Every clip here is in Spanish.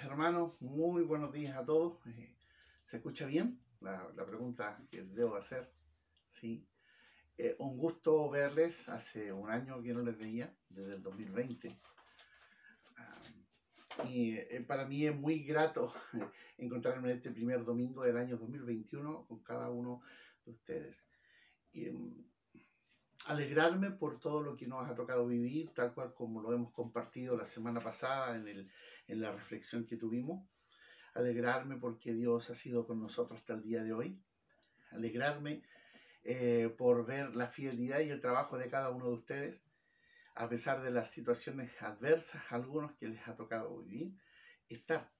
hermanos, muy buenos días a todos. ¿Se escucha bien? La pregunta que debo hacer, sí. Un gusto verles. Hace un año que no les veía, desde el 2020. Para mí es muy grato encontrarme este primer domingo del año 2021 con cada uno de ustedes. Alegrarme por todo lo que nos ha tocado vivir, tal cual como lo hemos compartido la semana pasada en la reflexión que tuvimos. Alegrarme porque Dios ha sido con nosotros hasta el día de hoy. Alegrarme por ver la fidelidad y el trabajo de cada uno de ustedes, a pesar de las situaciones adversas, algunos que les ha tocado vivir, estar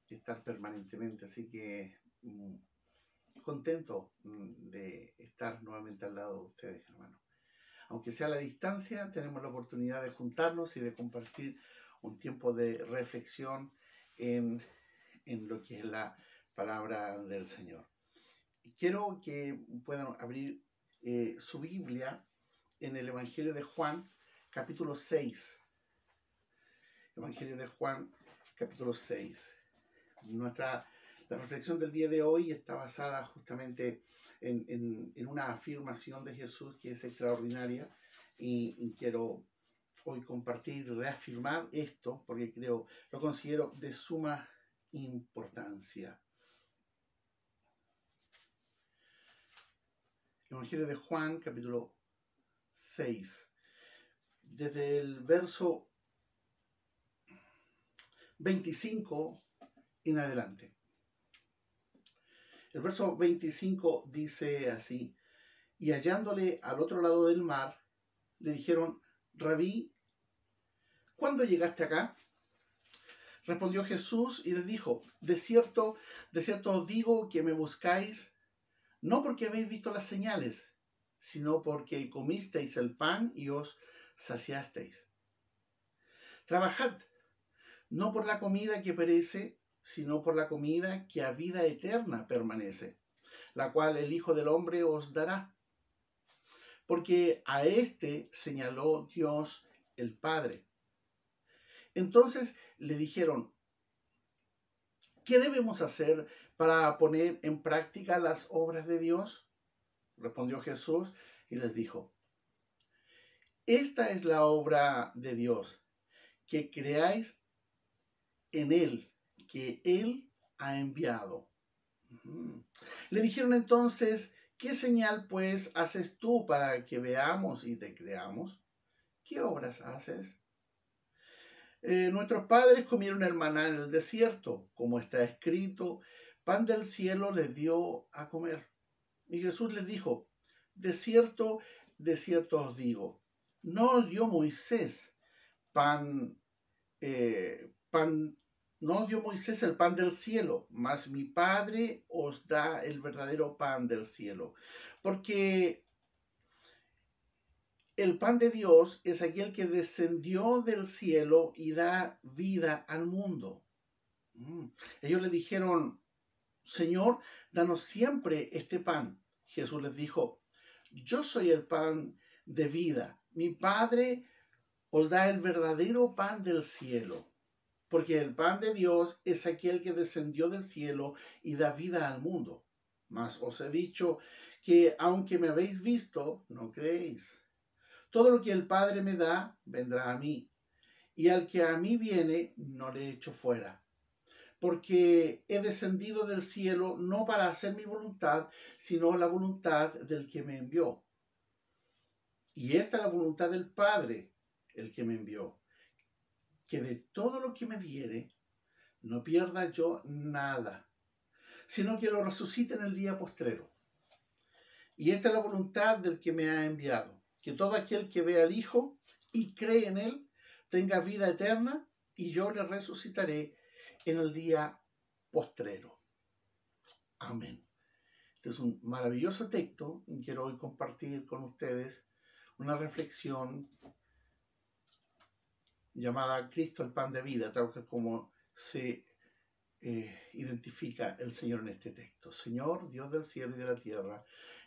permanentemente. Así que contento de estar nuevamente al lado de ustedes, hermanos. Aunque sea a la distancia, tenemos la oportunidad de juntarnos y de compartir un tiempo de reflexión en lo que es la palabra del Señor. Quiero que puedan abrir su Biblia en el Evangelio de Juan, capítulo 6. Evangelio de Juan, capítulo 6. La reflexión del día de hoy está basada justamente en una afirmación de Jesús que es extraordinaria, y quiero hoy compartir, reafirmar esto, porque lo considero de suma importancia. Evangelio de Juan, capítulo 6, desde el verso 25 en adelante. El verso 25 dice así: y hallándole al otro lado del mar, le dijeron: Rabí, ¿cuándo llegaste acá? Respondió Jesús y les dijo: de cierto os digo que me buscáis, no porque habéis visto las señales, sino porque comisteis el pan y os saciasteis. Trabajad, no por la comida que perece, sino por la comida que a vida eterna permanece, la cual el Hijo del Hombre os dará. Porque a éste señaló Dios el Padre. Entonces le dijeron: ¿qué debemos hacer para poner en práctica las obras de Dios? Respondió Jesús y les dijo: esta es la obra de Dios, que creáis en Él, que Él ha enviado. Le dijeron entonces: ¿qué señal pues haces tú para que veamos y te creamos? ¿Qué obras haces? Nuestros padres comieron el maná en el desierto, como está escrito: pan del cielo les dio a comer. Y Jesús les dijo: de cierto os digo, no os dio Moisés no os dio Moisés el pan del cielo, mas mi Padre os da el verdadero pan del cielo. Porque el pan de Dios es aquel que descendió del cielo y da vida al mundo. Ellos le dijeron: Señor, danos siempre este pan. Jesús les dijo: yo soy el pan de vida. Mi Padre os da el verdadero pan del cielo. Porque el pan de Dios es aquel que descendió del cielo y da vida al mundo. Mas os he dicho que aunque me habéis visto, no creéis. Todo lo que el Padre me da, vendrá a mí. Y al que a mí viene, no le echo fuera. Porque he descendido del cielo no para hacer mi voluntad, sino la voluntad del que me envió. Y esta es la voluntad del Padre, el que me envió, que de todo lo que me diere, no pierda yo nada, sino que lo resucite en el día postrero. Y esta es la voluntad del que me ha enviado, que todo aquel que vea al Hijo y cree en Él, tenga vida eterna, y yo le resucitaré en el día postrero. Amén. Este es un maravilloso texto y quiero hoy compartir con ustedes una reflexión llamada Cristo el pan de vida, tal como se identifica el Señor en este texto. Señor, Dios del cielo y de la tierra,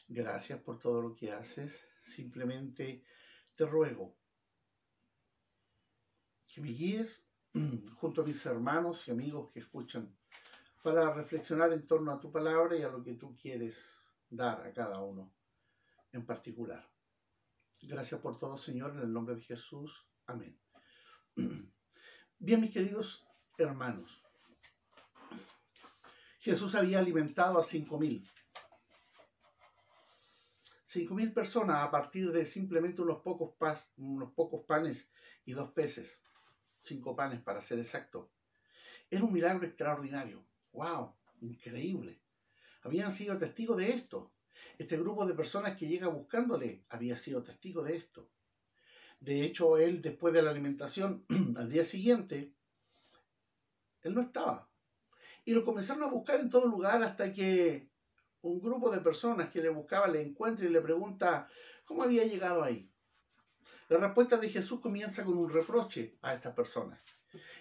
gracias por todo lo que haces. Simplemente te ruego que me guíes junto a mis hermanos y amigos que escuchan para reflexionar en torno a tu palabra y a lo que tú quieres dar a cada uno en particular. Gracias por todo, Señor, en el nombre de Jesús. Amén. Bien, mis queridos hermanos, Jesús había alimentado a 5.000 personas a partir de simplemente unos pocos panes y 2 peces. 5 panes, para ser exacto. Era un milagro extraordinario. ¡Wow! Increíble. Habían sido testigos de esto. Este grupo de personas que llega buscándole había sido testigo de esto. De hecho, él, después de la alimentación, al día siguiente, él no estaba. Y lo comenzaron a buscar en todo lugar hasta que un grupo de personas que le buscaba le encuentra y le pregunta cómo había llegado ahí. La respuesta de Jesús comienza con un reproche a estas personas.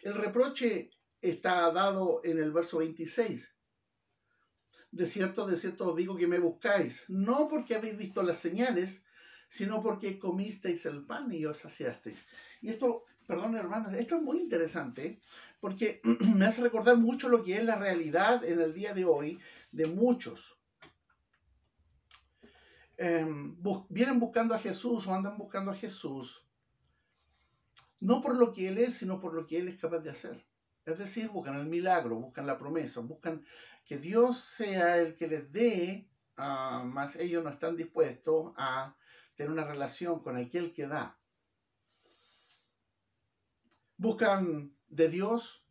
El reproche está dado en el verso 26. De cierto os digo que me buscáis, no porque habéis visto las señales, sino porque comisteis el pan y os saciasteis. Y esto, perdón hermanas, esto es muy interesante porque me hace recordar mucho lo que es la realidad en el día de hoy de muchos. Vienen buscando a Jesús o andan buscando a Jesús, no por lo que Él es, sino por lo que Él es capaz de hacer. Es decir, buscan el milagro, buscan la promesa, buscan que Dios sea el que les dé, más ellos no están dispuestos a tener una relación con aquel que da. Buscan de Dios,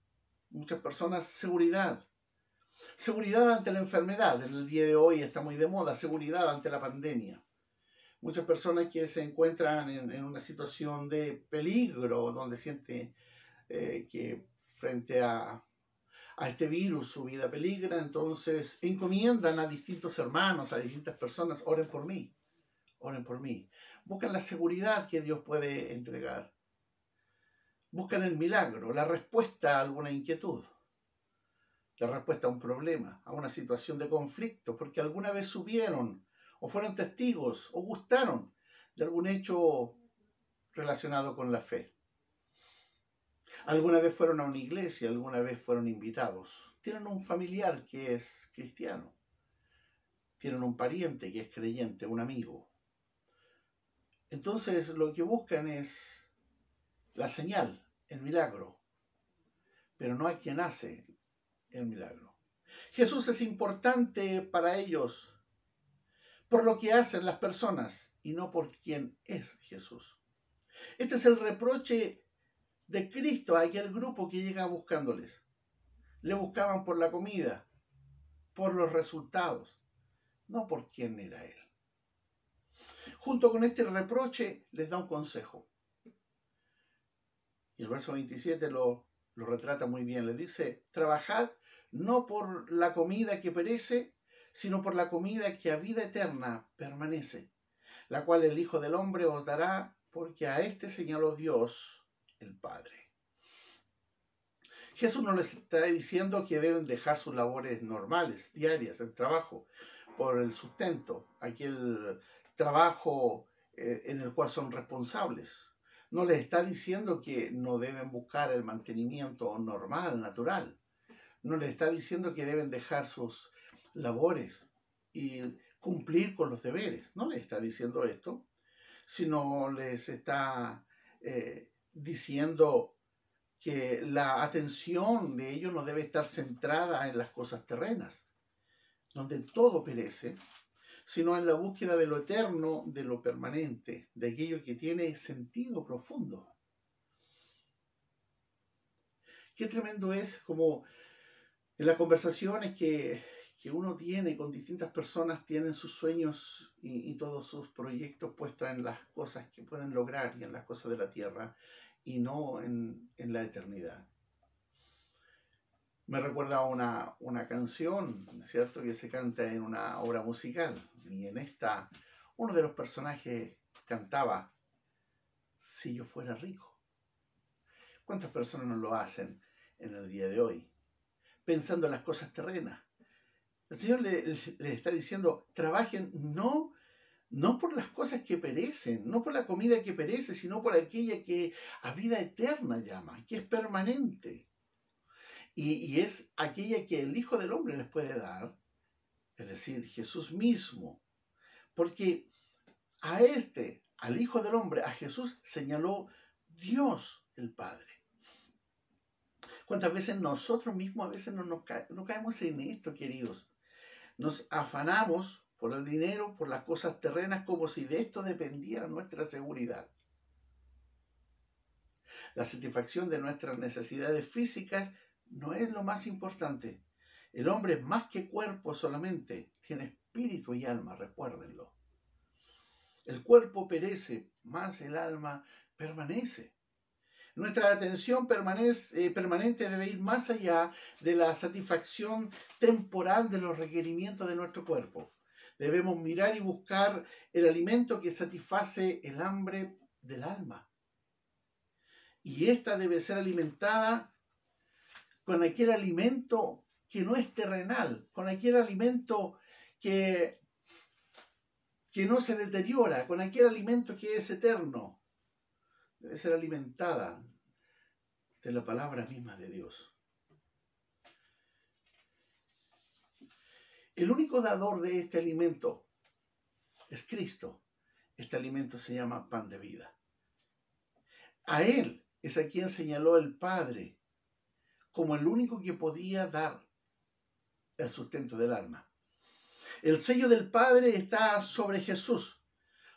muchas personas, seguridad. Seguridad ante la enfermedad. En el día de hoy está muy de moda. Seguridad ante la pandemia. Muchas personas que se encuentran en una situación de peligro, donde sienten que frente a este virus su vida peligra, entonces encomiendan a distintos hermanos, a distintas personas, oren por mí, oren por mí. Buscan la seguridad que Dios puede entregar. Buscan el milagro, la respuesta a alguna inquietud, la respuesta a un problema, a una situación de conflicto, porque alguna vez supieron o fueron testigos o gustaron de algún hecho relacionado con la fe. Alguna vez fueron a una iglesia, alguna vez fueron invitados. Tienen un familiar que es cristiano. Tienen un pariente que es creyente, un amigo. Entonces lo que buscan es la señal, el milagro. Pero no hay quien hace el milagro. Jesús es importante para ellos por lo que hacen las personas y no por quién es Jesús. Este es el reproche de Cristo a aquel grupo que llega buscándoles. Le buscaban por la comida, por los resultados, no por quién era Él. Junto con este reproche les da un consejo. Y el verso 27 lo retrata muy bien. Le dice, trabajad no por la comida que perece, sino por la comida que a vida eterna permanece, la cual el Hijo del Hombre os dará, porque a este señaló Dios el Padre. Jesús no les está diciendo que deben dejar sus labores normales, diarias, el trabajo, por el sustento, aquel trabajo en el cual son responsables. No les está diciendo que no deben buscar el mantenimiento normal, natural. No les está diciendo que deben dejar sus labores y cumplir con los deberes. No les está diciendo esto, sino les está diciendo que la atención de ellos no debe estar centrada en las cosas terrenas, donde todo perece, sino en la búsqueda de lo eterno, de lo permanente, de aquello que tiene sentido profundo. Qué tremendo es como en las conversaciones que uno tiene con distintas personas, tienen sus sueños y todos sus proyectos puestos en las cosas que pueden lograr y en las cosas de la tierra, y no en la eternidad. Me recuerda a una canción, ¿cierto?, que se canta en una obra musical. Y en esta, uno de los personajes cantaba, si yo fuera rico. ¿Cuántas personas no lo hacen en el día de hoy? Pensando en las cosas terrenas. El Señor les está diciendo, trabajen no no por las cosas que perecen, no por la comida que perece, sino por aquella que a vida eterna llama, que es permanente. Y es aquella que el Hijo del Hombre les puede dar, es decir, Jesús mismo. Porque al Hijo del Hombre, a Jesús señaló Dios el Padre. ¿Cuántas veces nosotros mismos a veces no caemos en esto, queridos? Nos afanamos por el dinero, por las cosas terrenas, como si de esto dependiera nuestra seguridad. La satisfacción de nuestras necesidades físicas no es lo más importante. El hombre es más que cuerpo solamente, tiene espíritu y alma, recuérdenlo. El cuerpo perece, más el alma permanece. Nuestra atención permanente debe ir más allá de la satisfacción temporal de los requerimientos de nuestro cuerpo. Debemos mirar y buscar el alimento que satisface el hambre del alma. Y ésta debe ser alimentada con aquel alimento que no es terrenal, con aquel alimento que no se deteriora, con aquel alimento que es eterno. Debe ser alimentada de la palabra misma de Dios. El único dador de este alimento es Cristo. Este alimento se llama pan de vida. A Él es a quien señaló el Padre como el único que podía dar el sustento del alma. El sello del Padre está sobre Jesús,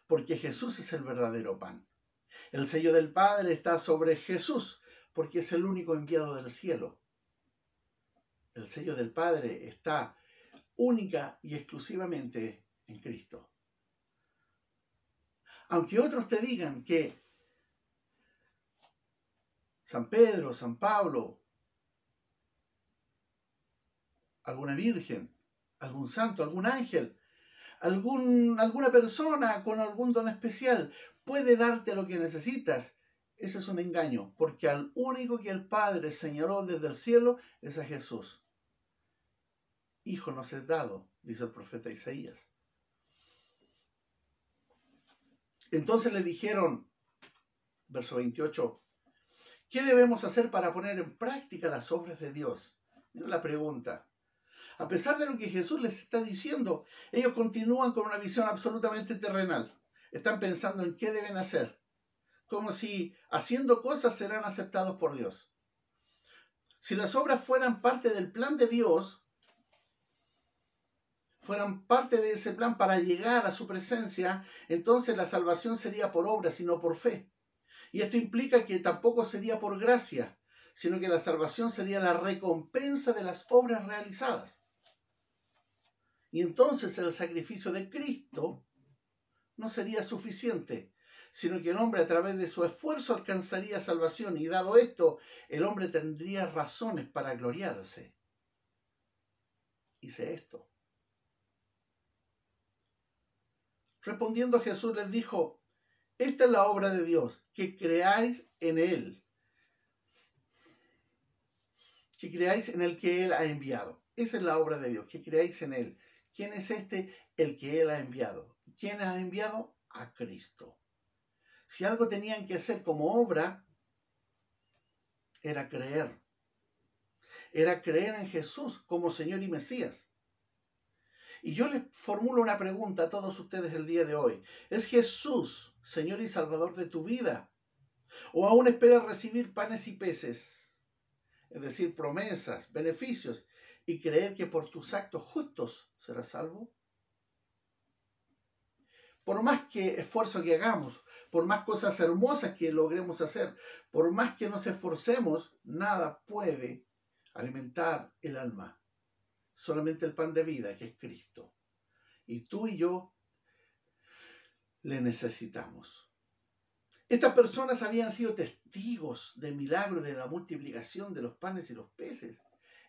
porque Jesús es el verdadero pan. El sello del Padre está sobre Jesús, porque es el único enviado del cielo. El sello del Padre está única y exclusivamente en Cristo. Aunque otros te digan que San Pedro, San Pablo, alguna virgen, algún santo, algún ángel, alguna persona con algún don especial puede darte lo que necesitas, ese es un engaño, porque al único que el Padre señaló desde el cielo es a Jesús. Hijo nos es dado, dice el profeta Isaías. Entonces le dijeron, verso 28, ¿qué debemos hacer para poner en práctica las obras de Dios? Mira la pregunta. A pesar de lo que Jesús les está diciendo, ellos continúan con una visión absolutamente terrenal. Están pensando en qué deben hacer, como si haciendo cosas serán aceptados por Dios. Si las obras fueran parte del plan de Dios, fueran parte de ese plan para llegar a su presencia, entonces la salvación sería por obra, sino por fe. Y esto implica que tampoco sería por gracia, sino que la salvación sería la recompensa de las obras realizadas. Y entonces el sacrificio de Cristo no sería suficiente, sino que el hombre a través de su esfuerzo alcanzaría salvación, y dado esto, el hombre tendría razones para gloriarse. Hice esto. Respondiendo Jesús les dijo, esta es la obra de Dios, que creáis en Él. Que creáis en el que Él ha enviado. Esa es la obra de Dios, que creáis en Él. ¿Quién es este? El que Él ha enviado. ¿Quién ha enviado? A Cristo. Si algo tenían que hacer como obra, era creer. Era creer en Jesús como Señor y Mesías. Y yo les formulo una pregunta a todos ustedes el día de hoy. ¿Es Jesús Señor y Salvador de tu vida? ¿O aún esperas recibir panes y peces? Es decir, promesas, beneficios, y creer que por tus actos justos serás salvo. Por más que esfuerzo que hagamos, por más cosas hermosas que logremos hacer, por más que nos esforcemos, nada puede alimentar el alma. Solamente el pan de vida, que es Cristo. Y tú y yo le necesitamos. Estas personas habían sido testigos del milagro de la multiplicación de los panes y los peces.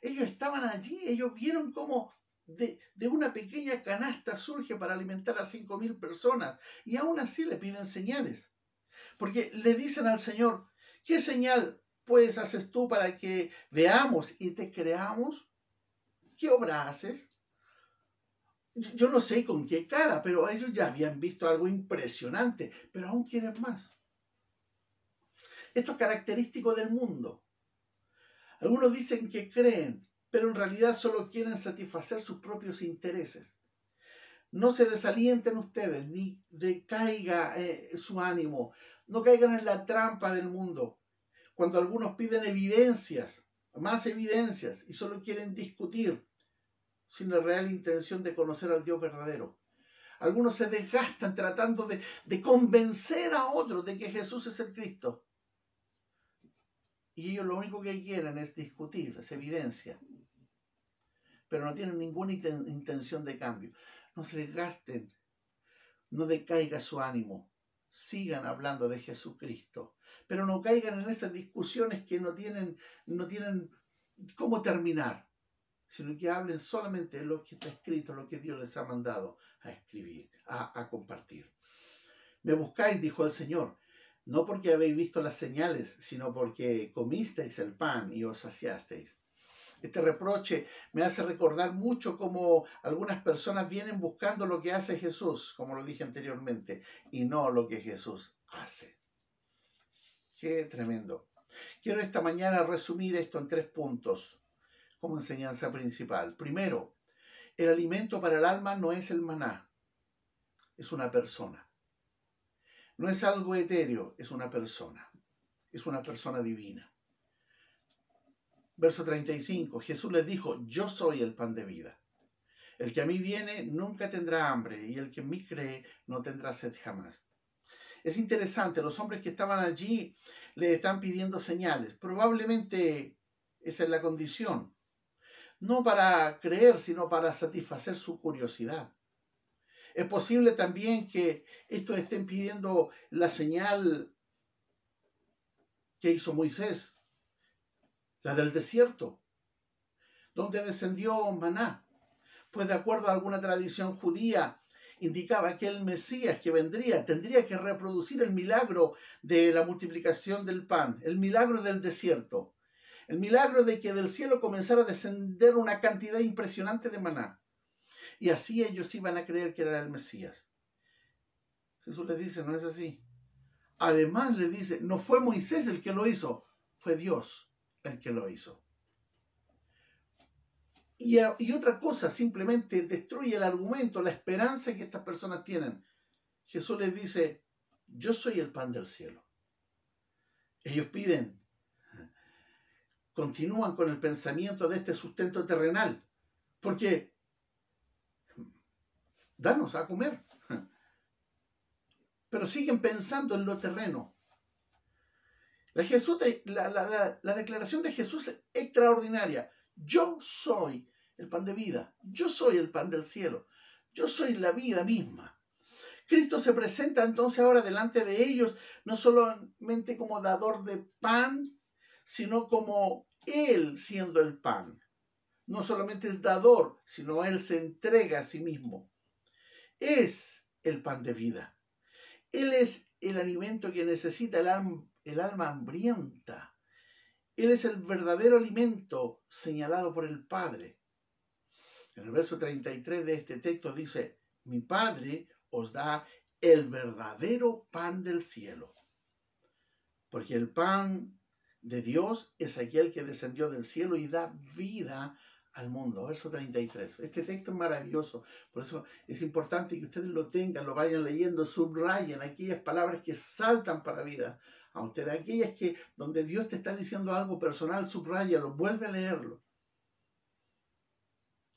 Ellos estaban allí, ellos vieron cómo de una pequeña canasta surge para alimentar a 5.000 personas. Y aún así le piden señales. Porque le dicen al Señor, ¿qué señal pues haces tú para que veamos y te creamos? ¿Qué obra haces? Yo no sé con qué cara, pero ellos ya habían visto algo impresionante, pero aún quieren más. Esto es característico del mundo. Algunos dicen que creen, pero en realidad solo quieren satisfacer sus propios intereses. No se desalienten ustedes, ni decaiga su ánimo, no caigan en la trampa del mundo. Cuando algunos piden evidencias, más evidencias, y solo quieren discutir, sin la real intención de conocer al Dios verdadero. Algunos se desgastan tratando de convencer a otros de que Jesús es el Cristo. Y ellos lo único que quieren es discutir, es evidencia. Pero no tienen ninguna intención de cambio. No se desgasten, no decaiga su ánimo. Sigan hablando de Jesucristo. Pero no caigan en esas discusiones que no tienen cómo terminar, sino que hablen solamente de lo que está escrito, lo que Dios les ha mandado a escribir, a compartir. Me buscáis, dijo el Señor, no porque habéis visto las señales, sino porque comisteis el pan y os saciasteis. Este reproche me hace recordar mucho cómo algunas personas vienen buscando lo que hace Jesús, como lo dije anteriormente, y no lo que Jesús hace. Qué tremendo. Quiero esta mañana resumir esto en 3 puntos como enseñanza principal. Primero, el alimento para el alma no es el maná, es una persona. No es algo etéreo, es una persona divina. Verso 35, Jesús les dijo, yo soy el pan de vida. El que a mí viene nunca tendrá hambre, y el que en mí cree no tendrá sed jamás. Es interesante, los hombres que estaban allí le están pidiendo señales. Probablemente esa es la condición. No para creer, sino para satisfacer su curiosidad. Es posible también que estos estén pidiendo la señal que hizo Moisés, la del desierto, donde descendió maná. Pues de acuerdo a alguna tradición judía, indicaba que el Mesías que vendría tendría que reproducir el milagro de la multiplicación del pan, el milagro del desierto, el milagro de que del cielo comenzara a descender una cantidad impresionante de maná. Y así ellos iban a creer que era el Mesías. Jesús les dice, no es así. Además les dice, no fue Moisés el que lo hizo, fue Dios el que lo hizo. Y otra cosa, simplemente destruye el argumento, la esperanza que estas personas tienen. Jesús les dice, yo soy el pan del cielo. Ellos piden, continúan con el pensamiento de este sustento terrenal, porque danos a comer. Pero siguen pensando en lo terreno. La declaración de Jesús es extraordinaria. Yo soy el pan de vida. Yo soy el pan del cielo. Yo soy la vida misma. Cristo se presenta entonces ahora delante de ellos, no solamente como dador de pan, sino como Él siendo el pan. No solamente es dador, sino Él se entrega a sí mismo. Es el pan de vida. Él es el alimento que necesita el alma hambrienta. Él es el verdadero alimento señalado por el Padre. En el verso 33 de este texto dice, mi Padre os da el verdadero pan del cielo. Porque el pan de Dios es aquel que descendió del cielo y da vida al mundo. Verso 33. Este texto es maravilloso. Por eso es importante que ustedes lo tengan, lo vayan leyendo, subrayen aquellas palabras que saltan para vida a ustedes. Aquellas que donde Dios te está diciendo algo personal, subráyalo, vuelve a leerlo.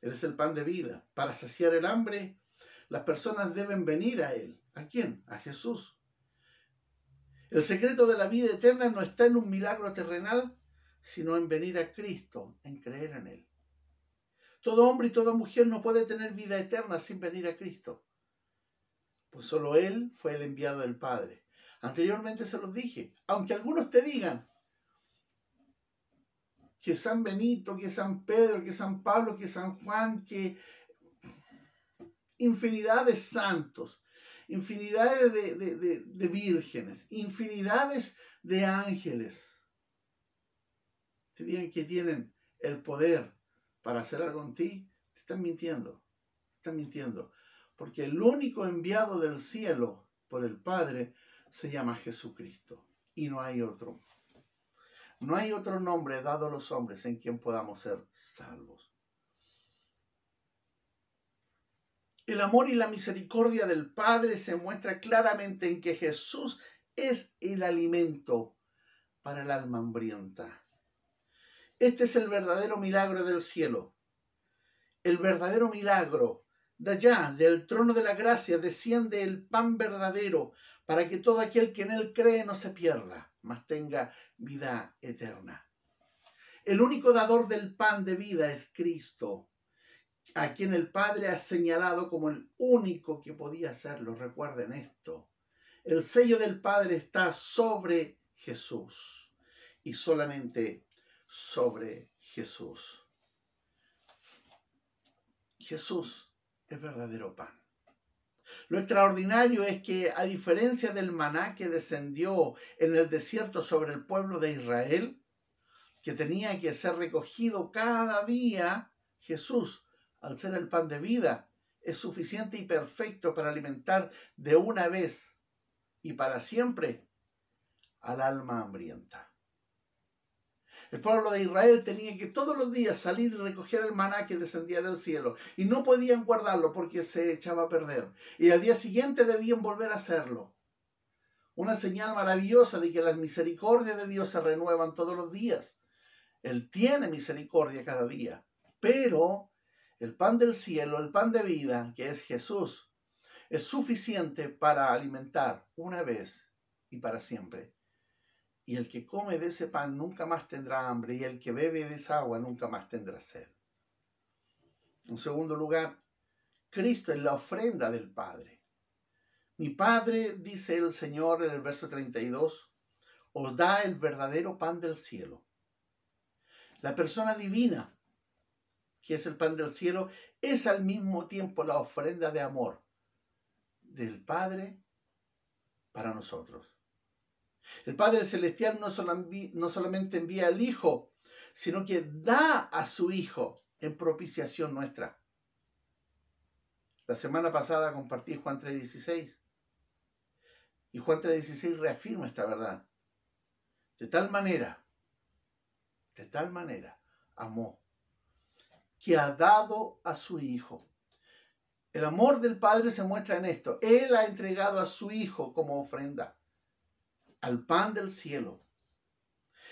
Él es el pan de vida. Para saciar el hambre, las personas deben venir a Él. ¿A quién? A Jesús. El secreto de la vida eterna no está en un milagro terrenal, sino en venir a Cristo, en creer en Él. Todo hombre y toda mujer no puede tener vida eterna sin venir a Cristo, pues solo Él fue el enviado del Padre. Anteriormente se los dije, aunque algunos te digan que San Benito, que San Pedro, que San Pablo, que San Juan, que infinidad de santos, infinidades de vírgenes, infinidades de ángeles, te digan que tienen el poder para hacer algo en ti, te están mintiendo. Está mintiendo. Porque el único enviado del cielo por el Padre se llama Jesucristo. Y no hay otro. No hay otro nombre dado a los hombres en quien podamos ser salvos. El amor y la misericordia del Padre se muestra claramente en que Jesús es el alimento para el alma hambrienta. Este es el verdadero milagro del cielo. El verdadero milagro. De allá, del trono de la gracia, desciende el pan verdadero para que todo aquel que en él cree no se pierda, mas tenga vida eterna. El único dador del pan de vida es Cristo, a quien el Padre ha señalado como el único que podía hacerlo. Recuerden esto. El sello del Padre está sobre Jesús y solamente sobre Jesús. Jesús es verdadero pan. Lo extraordinario es que, a diferencia del maná que descendió en el desierto sobre el pueblo de Israel, que tenía que ser recogido cada día, Jesús, al ser el pan de vida, es suficiente y perfecto para alimentar de una vez y para siempre al alma hambrienta. El pueblo de Israel tenía que todos los días salir y recoger el maná que descendía del cielo, y no podían guardarlo porque se echaba a perder. Y al día siguiente debían volver a hacerlo. Una señal maravillosa de que las misericordias de Dios se renuevan todos los días. Él tiene misericordia cada día, pero el pan del cielo, el pan de vida, que es Jesús, es suficiente para alimentar una vez y para siempre. Y el que come de ese pan nunca más tendrá hambre, y el que bebe de esa agua nunca más tendrá sed. En segundo lugar, Cristo es la ofrenda del Padre. Mi Padre, dice el Señor en el verso 32, os da el verdadero pan del cielo. La persona divina, que es el pan del cielo, es al mismo tiempo la ofrenda de amor del Padre para nosotros. El Padre Celestial no solamente envía al Hijo, sino que da a su Hijo en propiciación nuestra. La semana pasada compartí Juan 3:16. Y Juan 3:16 reafirma esta verdad. De tal manera, amó, que ha dado a su Hijo. El amor del Padre se muestra en esto. Él ha entregado a su Hijo como ofrenda al pan del cielo.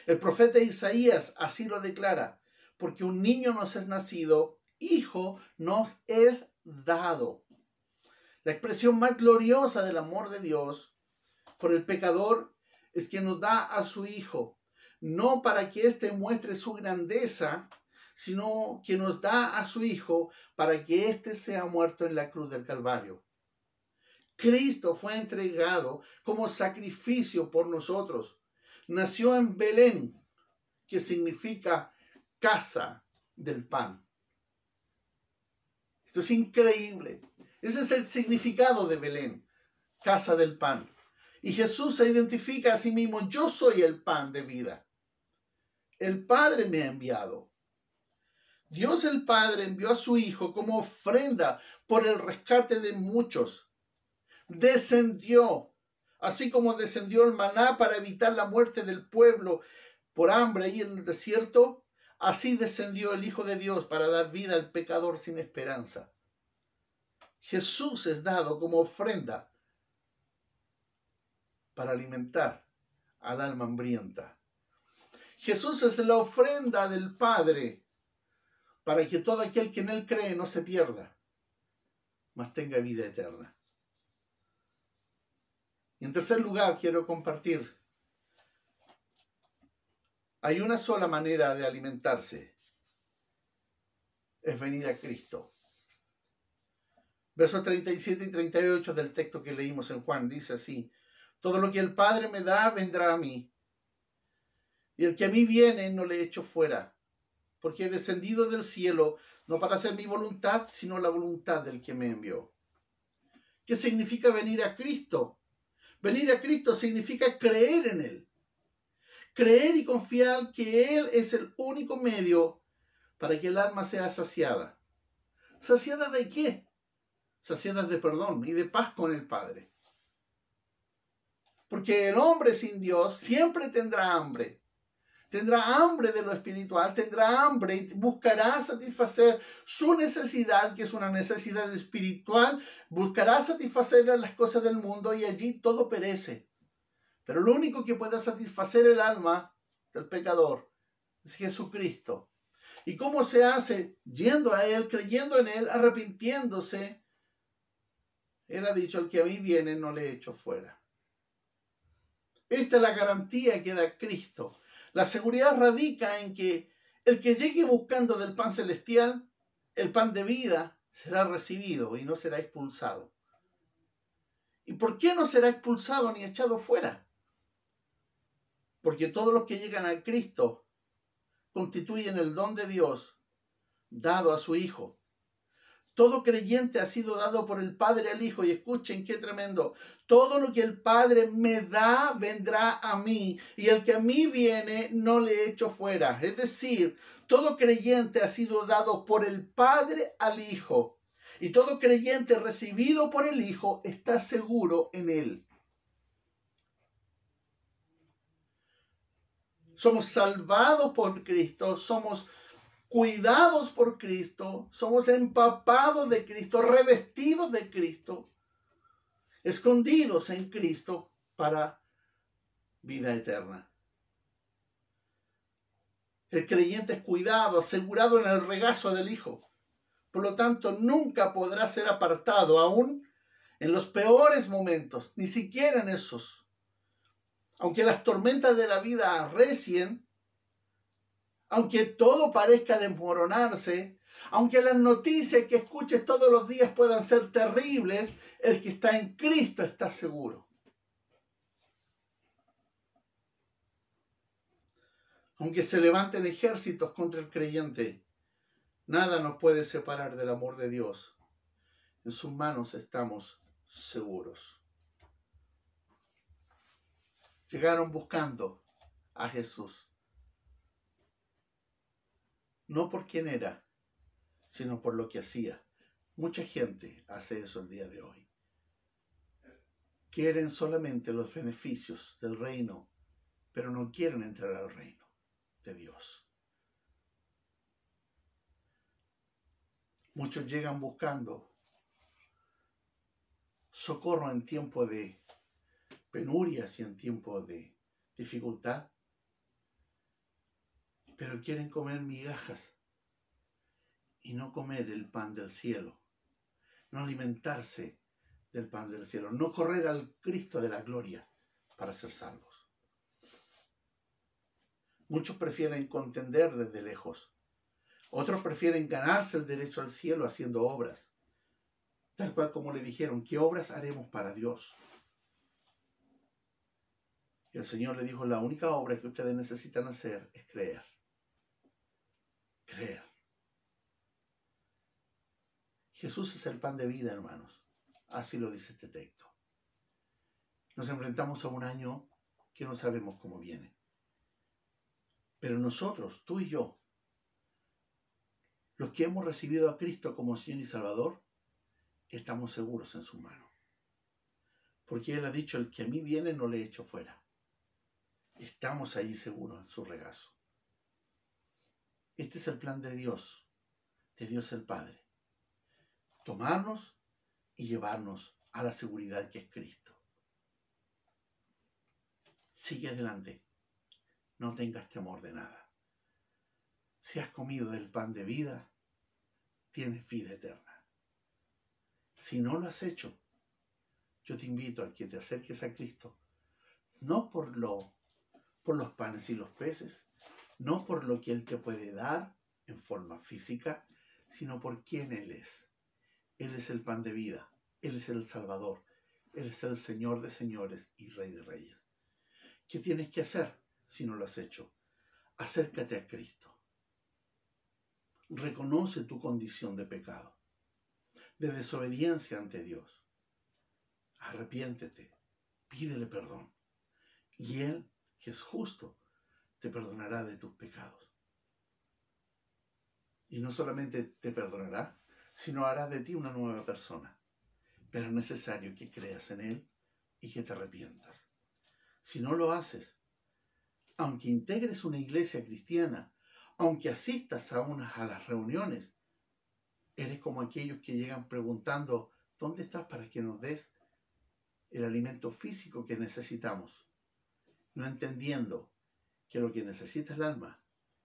El profeta Isaías así lo declara, porque un niño nos es nacido, hijo nos es dado. La expresión más gloriosa del amor de Dios por el pecador es que nos da a su Hijo, no para que éste muestre su grandeza, sino que nos da a su Hijo para que éste sea muerto en la cruz del Calvario. Cristo fue entregado como sacrificio por nosotros. Nació en Belén, que significa casa del pan. Esto es increíble. Ese es el significado de Belén, casa del pan. Y Jesús se identifica a sí mismo: yo soy el pan de vida. El Padre me ha enviado. Dios el Padre envió a su Hijo como ofrenda por el rescate de muchos. Descendió, así como descendió el maná para evitar la muerte del pueblo por hambre ahí en el desierto, así descendió el Hijo de Dios para dar vida al pecador sin esperanza. Jesús es dado como ofrenda para alimentar al alma hambrienta. Jesús es la ofrenda del Padre para que todo aquel que en él cree no se pierda, mas tenga vida eterna. Y en tercer lugar, quiero compartir, hay una sola manera de alimentarse, es venir a Cristo. Versos 37 y 38 del texto que leímos en Juan dice así: todo lo que el Padre me da vendrá a mí, y el que a mí viene no le echo fuera, porque he descendido del cielo no para hacer mi voluntad, sino la voluntad del que me envió. ¿Qué significa venir a Cristo? Venir a Cristo significa creer en Él. Creer y confiar que Él es el único medio para que el alma sea saciada. ¿Saciada de qué? saciadas de perdón y de paz con el Padre. Porque el hombre sin Dios siempre tendrá hambre. Tendrá hambre de lo espiritual, tendrá hambre y buscará satisfacer su necesidad, que es una necesidad espiritual, buscará satisfacer las cosas del mundo y allí todo perece. Pero lo único que puede satisfacer el alma del pecador es Jesucristo. ¿Y cómo se hace? Yendo a Él, creyendo en Él, arrepintiéndose. Él ha dicho, el que a mí viene no le echo fuera. Esta es la garantía que da Cristo. La seguridad radica en que el que llegue buscando del pan celestial, el pan de vida, será recibido y no será expulsado. ¿Y por qué no será expulsado ni echado fuera? Porque todos los que llegan a Cristo constituyen el don de Dios dado a su Hijo. Todo creyente ha sido dado por el Padre al Hijo. Y escuchen qué tremendo. Todo lo que el Padre me da vendrá a mí. Y el que a mí viene no le echo fuera. Es decir, todo creyente ha sido dado por el Padre al Hijo. Y todo creyente recibido por el Hijo está seguro en Él. Somos salvados por Cristo. Somos cuidados por Cristo, somos empapados de Cristo, revestidos de Cristo, escondidos en Cristo para vida eterna. El creyente es cuidado, asegurado en el regazo del Hijo. Por lo tanto, nunca podrá ser apartado, aún en los peores momentos, ni siquiera en esos. Aunque las tormentas de la vida arrecien, aunque todo parezca desmoronarse, aunque las noticias que escuches todos los días puedan ser terribles, el que está en Cristo está seguro. Aunque se levanten ejércitos contra el creyente, nada nos puede separar del amor de Dios. En sus manos estamos seguros. Llegaron buscando a Jesús. No por quién era, sino por lo que hacía. Mucha gente hace eso el día de hoy. Quieren solamente los beneficios del reino, pero no quieren entrar al reino de Dios. Muchos llegan buscando socorro en tiempo de penurias y en tiempo de dificultad, pero quieren comer migajas y no comer el pan del cielo, no alimentarse del pan del cielo, no correr al Cristo de la gloria para ser salvos. Muchos prefieren contender desde lejos, otros prefieren ganarse el derecho al cielo haciendo obras, tal cual como le dijeron, ¿qué obras haremos para Dios? Y el Señor le dijo, la única obra que ustedes necesitan hacer es creer. Creer. Jesús es el pan de vida, hermanos. Así lo dice este texto. Nos enfrentamos a un año que no sabemos cómo viene. Pero nosotros, tú y yo, los que hemos recibido a Cristo como Señor y Salvador, estamos seguros en sus manos. Porque Él ha dicho, el que a mí viene no le echo fuera. Estamos allí seguros en su regazo. Este es el plan de Dios el Padre. Tomarnos y llevarnos a la seguridad que es Cristo. Sigue adelante. No tengas temor de nada. Si has comido del pan de vida, tienes vida eterna. Si no lo has hecho, yo te invito a que te acerques a Cristo, no por los panes y los peces, no por lo que Él te puede dar en forma física, sino por quién Él es. Él es el pan de vida, Él es el Salvador, Él es el Señor de señores y Rey de reyes. ¿Qué tienes que hacer si no lo has hecho? Acércate a Cristo. Reconoce tu condición de pecado, de desobediencia ante Dios. Arrepiéntete, pídele perdón. Y Él, que es justo, te perdonará de tus pecados. Y no solamente te perdonará, sino hará de ti una nueva persona. pero es necesario que creas en Él y que te arrepientas. Si no lo haces, aunque integres una iglesia cristiana, aunque asistas a las reuniones, eres como aquellos que llegan preguntando, ¿dónde estás para que nos des el alimento físico que necesitamos? No entendiendo que lo que necesita el alma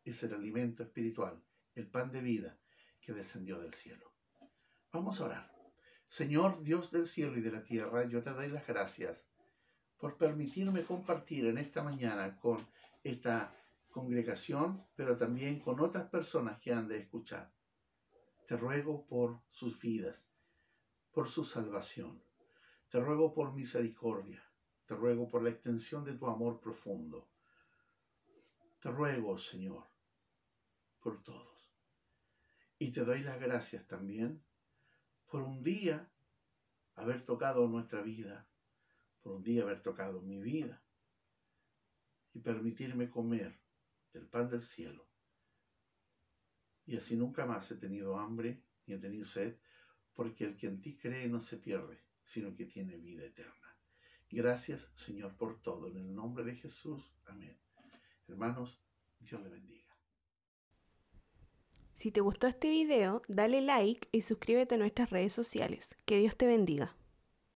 es el alimento espiritual, el pan de vida que descendió del cielo. Vamos a orar. Señor Dios del cielo y de la tierra, yo te doy las gracias por permitirme compartir en esta mañana con esta congregación, pero también con otras personas que han de escuchar. Te ruego por sus vidas, por su salvación. Te ruego por misericordia. Te ruego por la extensión de tu amor profundo. Te ruego, Señor, por todos. Y te doy las gracias también por un día haber tocado nuestra vida, por un día haber tocado mi vida y permitirme comer del pan del cielo. Y así nunca más he tenido hambre ni he tenido sed, porque el que en ti cree no se pierde, sino que tiene vida eterna. Gracias, Señor, por todo. En el nombre de Jesús. Amén. Hermanos, Dios les bendiga. Si te gustó este video, dale like y suscríbete a nuestras redes sociales. Que Dios te bendiga.